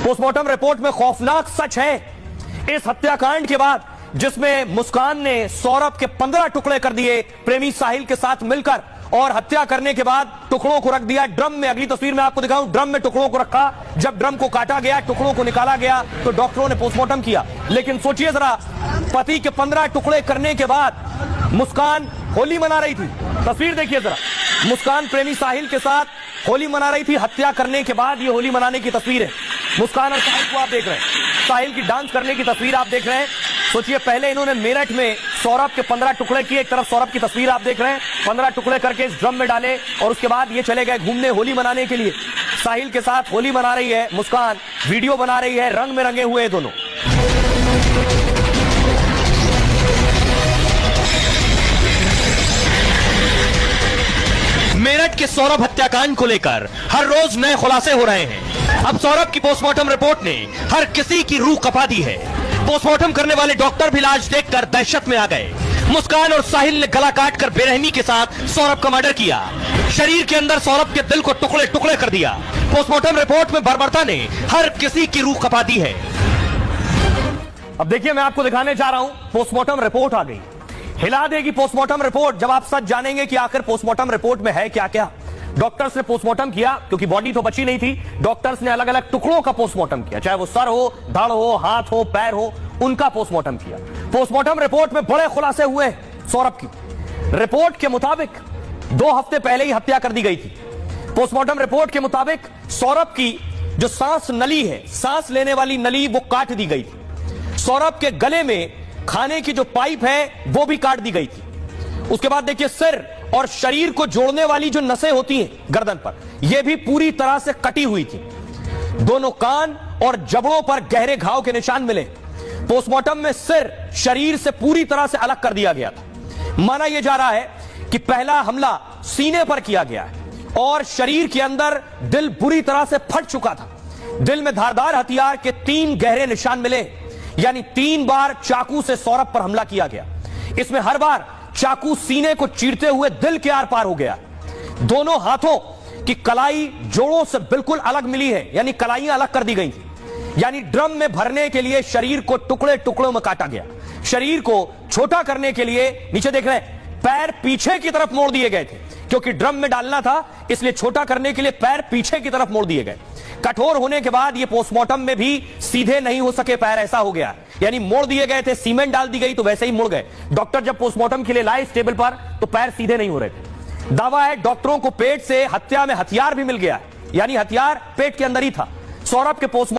Postmortem report में खौफनाक सच है। इस हत्याकांड के बाद जिसमें मुस्कान ने सौरभ के 15 टुकड़े कर दिए प्रेमी साहिल के साथ मिलकर, और हत्या करने के बाद टुकड़ों को रख दिया ड्रम में। अगली तस्वीर में आपको दिखाऊं, ड्रम में टुकड़ों को रखा। जब ड्रम को काटा गया, टुकड़ों को निकाला गया तो डॉक्टरों ने पोस्टमार्टम किया। लेकिन सोचिए जरा, पति के 15 टुकड़े करने के बाद मुस्कान होली मना रही थी। तस्वीर देखिए जरा, मुस्कान प्रेमी साहिल के साथ होली मना रही थी। हत्या करने के बाद ये होली मनाने की तस्वीर है। मुस्कान और साहिल को आप देख रहे हैं, साहिल की डांस करने की तस्वीर आप देख रहे हैं। सोचिए, पहले इन्होंने मेरठ में सौरभ के 15 टुकड़े किए। एक तरफ सौरभ की तस्वीर आप देख रहे हैं, 15 टुकड़े करके इस ड्रम में डाले, और उसके बाद ये चले गए घूमने होली मनाने के लिए। साहिल के साथ होली मना रही है मुस्कान, वीडियो बना रही है, रंग में रंगे हुए हैं दोनों। मेरठ के सौरभ हत्याकांड को लेकर हर रोज नए खुलासे हो रहे हैं। अब सौरभ की पोस्टमार्टम रिपोर्ट ने हर किसी की रूह कपा दी है। पोस्टमार्टम करने वाले डॉक्टर भी इलाज देखकर दहशत में आ गए। मुस्कान और साहिल ने गला काटकर बेरहमी के साथ सौरभ का मर्डर किया। शरीर के अंदर सौरभ के दिल को टुकड़े टुकड़े कर दिया। पोस्टमार्टम रिपोर्ट में बर्बरता ने हर किसी की रूह कपा दी है। अब देखिए, मैं आपको दिखाने जा रहा हूं, पोस्टमार्टम रिपोर्ट आ गई। हिला देगी पोस्टमार्टम रिपोर्ट जब आप सच जानेंगे कि आखिर पोस्टमार्टम रिपोर्ट में है क्या क्या। डॉक्टर्स ने पोस्टमार्टम किया, क्योंकि बॉडी तो बची नहीं थी। डॉक्टर्स ने अलग अलग टुकड़ों का पोस्टमार्टम किया, चाहे वो सर हो, धड़ हो, हाथ हो, पैर हो, उनका पोस्टमार्टम किया। पोस्टमार्टम रिपोर्ट में बड़े खुलासे हुए सौरभ की। रिपोर्ट के मुताबिक 2 हफ्ते पहले ही हत्या कर दी गई थी। पोस्टमार्टम रिपोर्ट के मुताबिक सौरभ की जो सांस नली है, सांस लेने वाली नली, वो काट दी गई थी। सौरभ के गले में खाने की जो पाइप है वो भी काट दी गई थी। उसके बाद देखिए, सिर और शरीर को जोड़ने वाली जो नसें होती हैं गर्दन पर, यह भी पूरी तरह से कटी हुई थी। दोनों कान और जबड़ों पर गहरे घाव के निशान मिले। पोस्टमार्टम में सिर शरीर से पूरी तरह से अलग कर दिया गया था। माना यह जा रहा है कि पहला हमला सीने पर किया गया है और शरीर के अंदर दिल बुरी तरह से फट चुका था। दिल में धारदार हथियार के 3 गहरे निशान मिले, यानी 3 बार चाकू से सौरभ पर हमला किया गया। इसमें हर बार चाकू सीने को चीरते हुए दिल के आर पार हो गया। दोनों हाथों की कलाई जोड़ों से बिल्कुल अलग मिली है, यानी कलाइयां अलग कर दी गई थी। यानी ड्रम में भरने के लिए शरीर को टुकड़े टुकड़ों में काटा गया। शरीर को छोटा करने के लिए, नीचे देख रहे हैं, पैर पीछे की तरफ मोड़ दिए गए थे, क्योंकि ड्रम में डालना था, इसलिए छोटा करने के लिए पैर पीछे की तरफ मोड़ दिए गए। कठोर होने के बाद ये पोस्टमार्टम में भी सीधे नहीं हो सके पैर, ऐसा हो गया। यानी मोड़ दिए गए थे, सीमेंट डाल दी गई तो वैसे ही मुड़ गए। डॉक्टर जब पोस्टमार्टम के लिए लाए इस टेबल पर तो पैर सीधे नहीं हो रहे थे। दावा है डॉक्टरों को पेट से हत्या में हथियार भी मिल गया, यानी हथियार पेट के अंदर ही था। सौरभ के पोस्टमार्टम